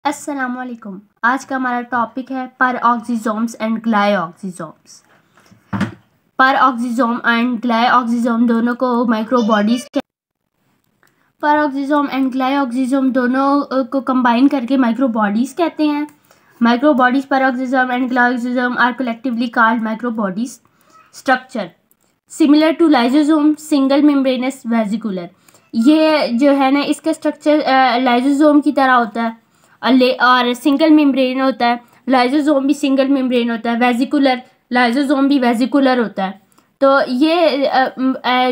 अस्सलामुअलैकुम। आज का हमारा टॉपिक है परऑक्सीजोम्स एंड ग्लाइऑक्सीजोम्स। परऑक्सीजोम एंड ग्लाइऑक्सीजोम दोनों को माइक्रोबॉडीज परऑक्सीजोम एंड ग्लाइऑक्सीजोम दोनों को कंबाइन करके माइक्रोबॉडीज कहते हैं। Microbodies peroxisome and glyoxysome are collectively called microbodies. Structure similar to lysosome, single membranous vesicular. ये जो है ना, इसका स्ट्रक्चर लाइसोसोम की तरह होता है और सिंगल मेम्ब्रेन होता है। लाइसोसोम भी सिंगल मेम्ब्रेन होता है। वेसिकुलर, लाइसोसोम भी वेसिकुलर होता है। तो ये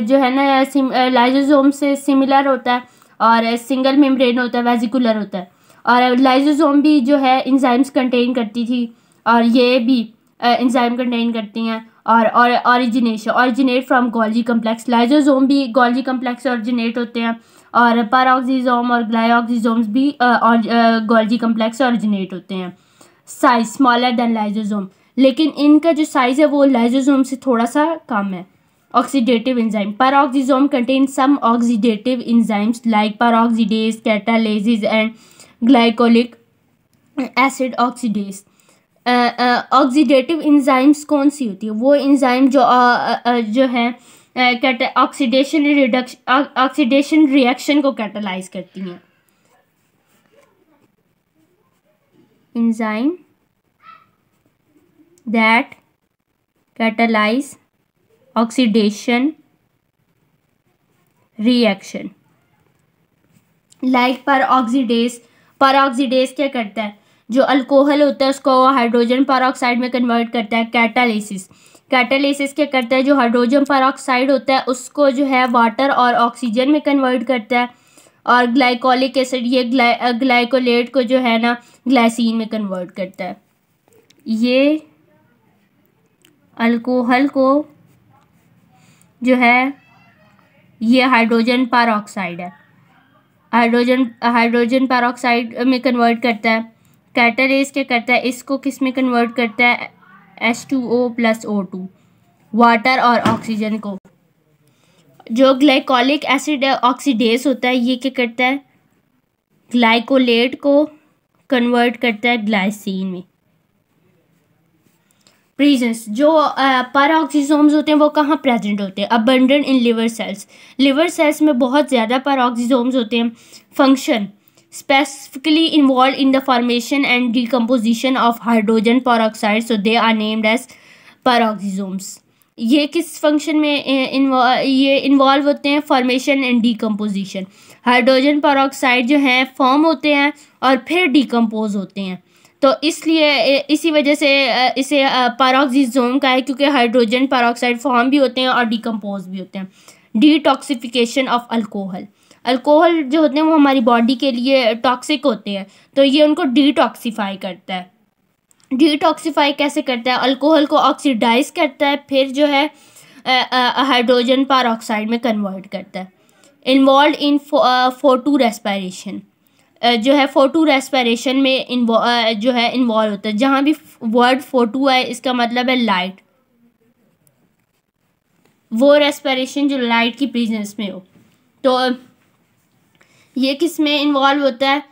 जो है ना, लाइसोसोम से सिमिलर होता है और सिंगल मेम्ब्रेन होता है, वेसिकुलर होता है। और लाइसोसोम भी जो है इंजाइम्स कंटेन करती थी और ये भी इंजाइम कंटेन करती हैं। और originate from Golgi complex. Lysosome भी गोल्जी कम्प्लेक्स से ऑरिजिनेट होते हैं और परऑक्सीजोम और ग्लाइऑक्सीजोम्स भी गोल्जी कम्प्लेक्स से ऑरिजिनेट होते हैं। साइज स्मॉलर देन लाइसोसोम, लेकिन इनका जो साइज है वो लाइसोसोम से थोड़ा सा कम है। Oxidative enzyme peroxisome contain some oxidative enzymes like peroxidase, catalases and glycolic acid oxidase. Oxidative enzymes कौन सी होती है? वो एंजाइम जो है ऑक्सीडेशन रिएक्शन को कैटालाइज करती हैं। Enzyme that catalyse oxidation reaction like peroxidase. Peroxidase क्या करता है? जो अल्कोहल होता है उसको हाइड्रोजन परऑक्साइड में कन्वर्ट करता है। कैटालिसिस, कैटालिसिस क्या करता है? जो हाइड्रोजन परऑक्साइड होता है उसको जो है वाटर और ऑक्सीजन में कन्वर्ट करता है। और ग्लाइकोलिक एसिड, ये ग्लाइकोलेट को जो है ना ग्लाइसिन में कन्वर्ट करता है। ये अल्कोहल को जो है, ये हाइड्रोजन परऑक्साइड है, हाइड्रोजन परऑक्साइड में कन्वर्ट करता है। कैटालेस क्या करता है? इसको किस में कन्वर्ट करता है? H2O + O2, वाटर और ऑक्सीजन को। जो ग्लाइकोलिक एसिड ऑक्सीडेज होता है ये क्या करता है? ग्लाइकोलेट को कन्वर्ट करता है ग्लाइसिन में। प्रेजेंस, जो परऑक्सीजोम्स होते हैं वो कहाँ प्रेजेंट होते हैं? Abundant in liver cells. Liver cells में बहुत ज़्यादा परऑक्सीजोम्स होते हैं। Function specifically involved in the formation and decomposition of hydrogen peroxide, so they are named as peroxisomes. ये किस फंक्शन में ये इन्वॉल्व होते हैं? Formation and decomposition. Hydrogen peroxide जो हैं फॉर्म होते हैं और फिर डिकम्पोज होते हैं, तो इसलिए इसी वजह से इसे पेरोक्सीजोम का है, क्योंकि हाइड्रोजन पेरोक्साइड फॉर्म भी होते हैं और डिकम्पोज भी होते हैं। डिटॉक्सिफिकेशन ऑफ अल्कोहल, अल्कोहल जो होते हैं वो हमारी बॉडी के लिए टॉक्सिक होते हैं, तो ये उनको डिटॉक्सिफाई करता है। डिटॉक्सिफाई कैसे करता है? अल्कोहल को ऑक्सीडाइज करता है, फिर जो है हाइड्रोजन परऑक्साइड में कन्वर्ट करता है। इन्वॉल्व इन फोटो रेस्पिरेशन, जो है फोटो रेस्पिरेशन में जो है इन्वॉल्व होता है। जहाँ भी वर्ड फोटो है इसका मतलब है लाइट, वो रेस्पिरेशन जो लाइट की प्रेजेंस में हो। तो ये किस में इन्वॉल्व होता है?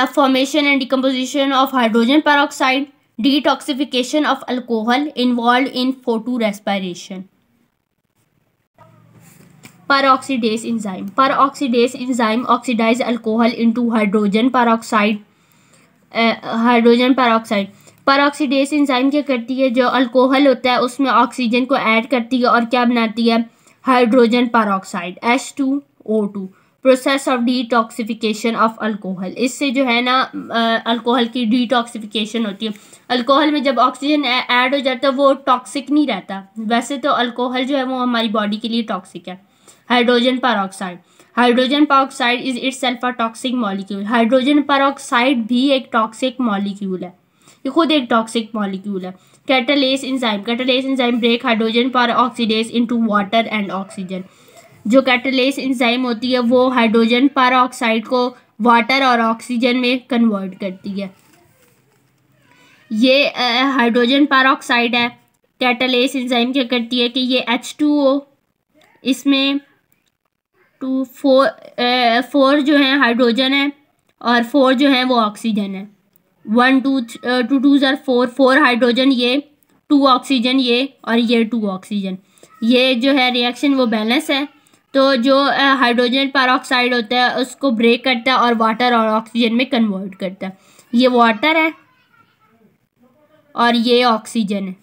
Formation and decomposition of hydrogen peroxide, detoxification of alcohol, involve in photo respiration. peroxidase enzyme, peroxidase enzyme oxidize alcohol into hydrogen peroxide। peroxidase enzyme क्या करती है? जो अल्कोहल होता है उसमें ऑक्सीजन को ऐड करती है और क्या बनाती है? Hydrogen peroxide, H2O2। Process of detoxification of alcohol, इससे जो है ना अल्कोहल की डिटॉक्सिफिकेशन होती है। अल्कोहल में जब ऑक्सीजन ऐड हो जाता है वो टॉक्सिक नहीं रहता। वैसे तो अल्कोहल जो है वो हमारी बॉडी के लिए टॉक्सिक है। Hydrogen peroxide, hydrogen peroxide is itself a toxic molecule. Hydrogen peroxide भी एक टॉक्सिक मॉलिक्यूल है, ये खुद एक टॉक्सिक मॉलिक्यूल है। Catalase enzyme, catalase enzyme break hydrogen peroxidase into water and oxygen. जो कैटालेस एंजाइम होती है वो हाइड्रोजन पेरोक्साइड को वाटर और ऑक्सीजन में कन्वर्ट करती है। ये हाइड्रोजन पेरोक्साइड है। कैटालेस एंजाइम क्या करती है कि ये H2O, इसमें 4 जो है हाइड्रोजन है और 4 जो है वो ऑक्सीजन है। 1 2 2 आर 4 हाइड्रोजन ये, 2 ऑक्सीजन ये, और ये 2 ऑक्सीजन। ये जो है रिएक्शन वो बैलेंस है। तो जो हाइड्रोजन पेरोक्साइड होता है उसको ब्रेक करता है और वाटर और ऑक्सीजन में कन्वर्ट करता है। ये वाटर है और ये ऑक्सीजन है।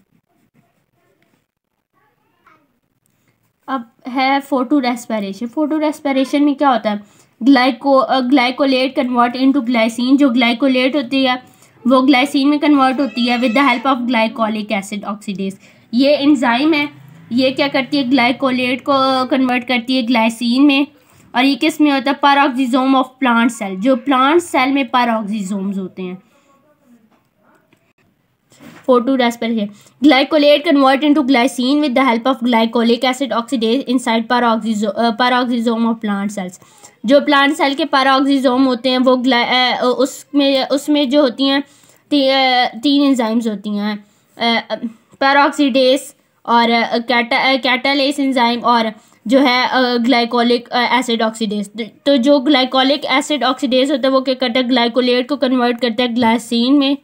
अब है फोटो रेस्पिरेशन। फोटो रेस्पिरेशन में क्या होता है, ग्लाइकोलेट कन्वर्ट इनटू ग्लाइसिन। जो ग्लाइकोलेट होती है वो ग्लाइसिन में कन्वर्ट होती है with the help of glycolic acid oxidase. ये एंजाइम है, ये क्या करती है, ग्लाइकोलेट को कन्वर्ट करती है ग्लाइसिन में। और ये किस में होता है, पैरोक्सिसोम ऑफ प्लांट सेल। जो प्लांट सेल में पैरोक्सिसोम्स होते हैं। Photo respiration, glycolate convert into glycine with the help of glycolic acid oxidase inside पैरोक्सिसोम of plant cells. जो प्लांट सेल के पैरोक्सिसोम होते हैं वो उसमें जो होती हैं 3 एंजाइम्स होती हैं, पैरोक्सीडेज और कैटालेस एंजाइम और जो है ग्लाइकोलिक एसिड ऑक्सीडेज। तो जो ग्लाइकोलिक एसिड ऑक्सीडेज होता है वो क्या करता है, ग्लाइकोलेट को कन्वर्ट करता है ग्लाइसिन में।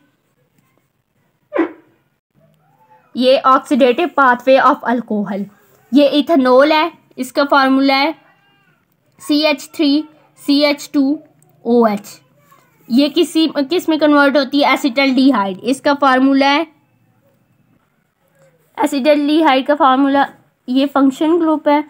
ये ऑक्सीडेटिव पाथवे ऑफ अल्कोहल। ये इथेनॉल है, इसका फार्मूला है CH3CH2OH। ये किस में कन्वर्ट होती है, एसिटल्डिहाइड। इसका फार्मूला है, एसिटल्डिहाइड का फार्मूला, ये फंक्शन ग्रुप है।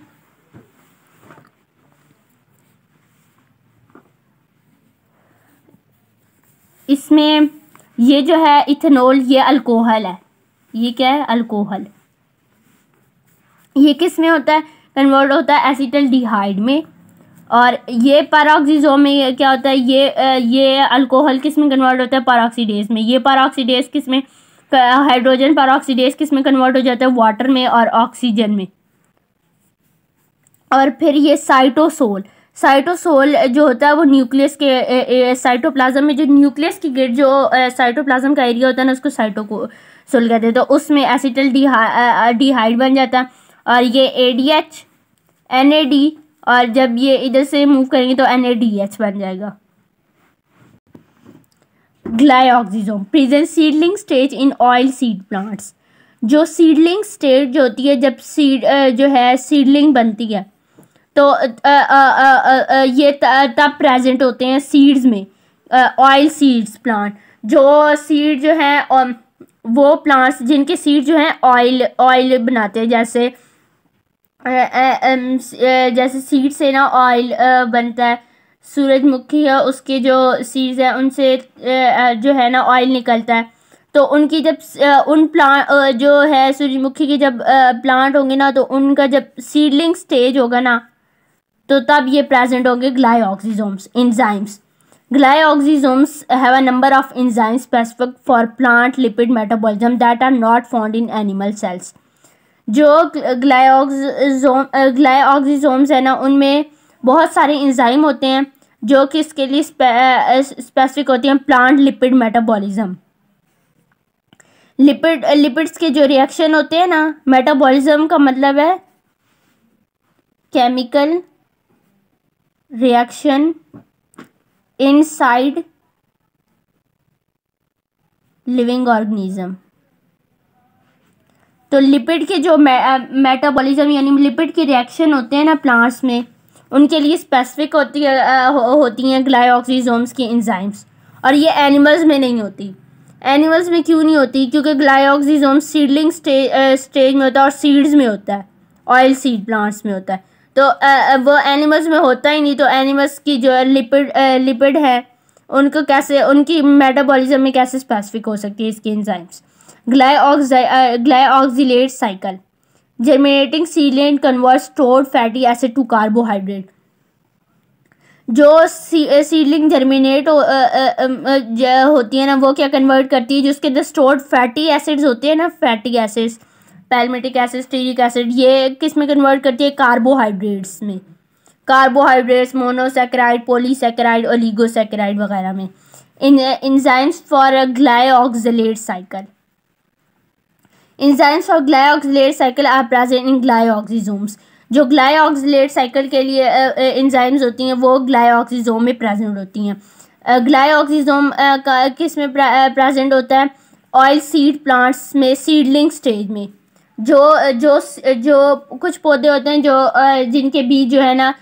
इसमें ये जो है इथेनॉल, ये अल्कोहल है। ये क्या है, अल्कोहल। ये किस में होता है, कन्वर्ट होता है एसिटल्डिहाइड में। और ये पैरोक्सिसोम में क्या होता है, ये अल्कोहल किस में कन्वर्ट होता है, पैरोक्सीडेज में। ये पैरोक्सीडेज किस में, हाइड्रोजन पैरोक्सीडेज किस में कन्वर्ट हो जाता है, वाटर में और ऑक्सीजन में। और फिर ये साइटोसोल जो होता है वो न्यूक्लियस के साइटोप्लाज्म में जो न्यूक्लियस की गिर जो साइटोप्लाज्म का एरिया होता है ना, उसको साइटोसोल कहते हैं। तो उसमें एसिटल्डिहाइड बन जाता है और ये ADH NAD, और जब ये इधर से मूव करेंगे तो NADH बन जाएगा। Glyoxysome present seedling stage in oil seed plants. जो सीडलिंग स्टेज जो होती है, जब सीड जो है सीडलिंग बनती है तो ये तब प्रेजेंट होते हैं सीड्स में, ऑयल सीड्स प्लांट। जो सीड जो है वो प्लांट्स जिनके सीड जो हैं ऑयल बनाते हैं, जैसे सीड से ना ऑयल बनता है। सूरजमुखी है, उसके जो सीड्स हैं उनसे जो है ना ऑयल निकलता है। तो उनकी जब उन प्लांट जो है सूरजमुखी के जब प्लांट होंगे ना, तो उनका जब सीडलिंग स्टेज होगा ना, तो तब ये प्रेजेंट होंगे ग्लाइऑक्सिसोम्स enzymes. Glyoxysomes have a number of enzymes specific for plant lipid metabolism that are not found in animal cells. जो ग्लाइऑक्सिसोम्स है ना, उनमें बहुत सारे एंजाइम होते हैं जो कि इसके लिए स्पेसिफिक होती हैं प्लांट लिपिड मेटाबॉलिज्म। लिपिड्स के जो रिएक्शन होते हैं ना, मेटाबॉलिज्म का मतलब है chemical reaction inside living organism. तो लिपिड के जो मेटाबॉलिज्म यानी लिपिड के रिएक्शन होते हैं ना प्लांट्स में, उनके लिए स्पेसिफिक होती हैं ग्लाइऑक्सिसोम्स की एंजाइम्स। और ये एनिमल्स में नहीं होती। एनिमल्स में क्यों नहीं होती, क्योंकि ग्लाइऑक्सिसोम्स सीडलिंग स्टेज में होता है और सीड्स में होता है, ऑयल सीड प्लांट्स में होता है। तो वो एनिमल्स में होता ही नहीं। तो एनिमल्स की जो लिपिड है उनको कैसे, उनकी मेटाबॉलिज्म में कैसे स्पेसिफिक हो सकती है इसकी enzymes. Glyoxylate cycle, germinating seedling convert stored fatty acid to carbohydrate. जो सीडलिंग जर्मिनेट होती है ना, वो क्या कन्वर्ट करती है, जो उसके अंदर स्टोर्ड फैटी एसिड्स होते हैं ना, fatty acids, palmitic acid, stearic acid, ये किस में कन्वर्ट करती है, कार्बोहाइड्रेट्स में। कार्बोहाइड्रेट्स, मोनोसैकेराइड, पॉलीसैकेराइड, ओलिगोसैकेराइड वगैरह में। Enzymes for glyoxylate cycle, enzymes for glyoxylate cycle are present in glyoxysomes. जो ग्लाइऑक्सिलेट साइकिल के लिए एंजाइम्स होती हैं वो ग्लाइऑक्सिसोम में प्रेजेंट होती हैं। ग्लाइऑक्सिसोम किस में प्रेजेंट होता है? ऑयल सीड प्लांट्स में सीडलिंग स्टेज में। जो जो जो कुछ पौधे होते हैं जो जिनके बीज जो है ना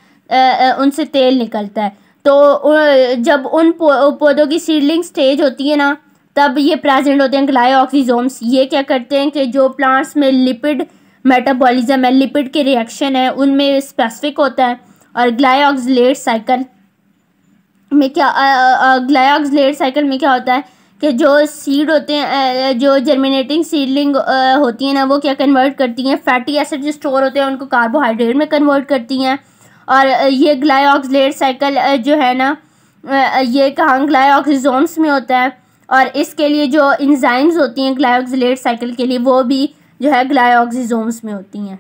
उनसे तेल निकलता है, तो जब उन पौधों की सीडलिंग स्टेज होती है ना तब ये प्रेजेंट होते हैं ग्लाइऑक्सिसोम्स। ये क्या करते हैं कि जो प्लांट्स में लिपिड मेटाबॉलिज्म है, लिपिड के रिएक्शन है, उनमें स्पेसिफिक होता है। और ग्लाइऑक्सिलेट साइकिल में क्या होता है कि जो सीड होते हैं, जो जर्मिनेटिंग सीडलिंग होती हैं ना, वो क्या कन्वर्ट करती हैं, फैटी एसिड जो स्टोर होते हैं उनको कार्बोहाइड्रेट में कन्वर्ट करती हैं। और ये ग्लाइऑक्सिलेट साइकिल जो है ना ये कहाँ ग्लाइऑक्सिसोम्स में होता है। और इसके लिए जो इंजाइम्स होती हैं ग्लाइऑक्सिलेट साइकिल के लिए वो भी जो है ग्लाइऑक्सिसोम्स में होती हैं।